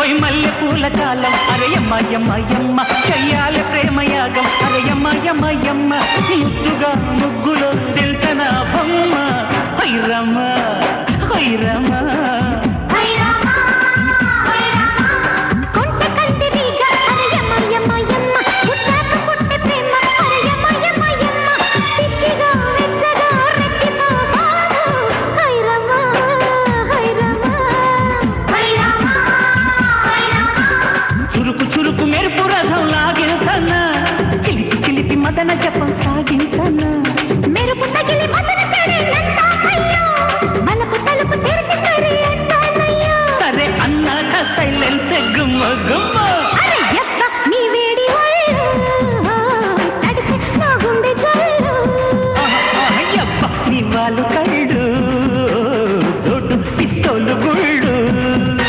హొయ్ మల్లె పూల కాలం అరయమ్మ యమ్మ యమ్మ చెయ్యాలి ప్రేమయాగం అరయమ్మ యమ్మ యమ్మ ముద్దుగా ముగ్గులో దిల్చన బొమ్మ హైరమ్మ హైరమ్మ చురుకు మెరుపు రథం లాగించన్న చిలిపి చిలిపి మదన జపం సాగించన్న మెరుపు తగిలి మదన చెడేనంటానయ్యో మలపు తలుపు తెరిచి సరే అంటానయ్యో సరే అన్నాక సైలెన్స్ గుమ్మ గుమ్మ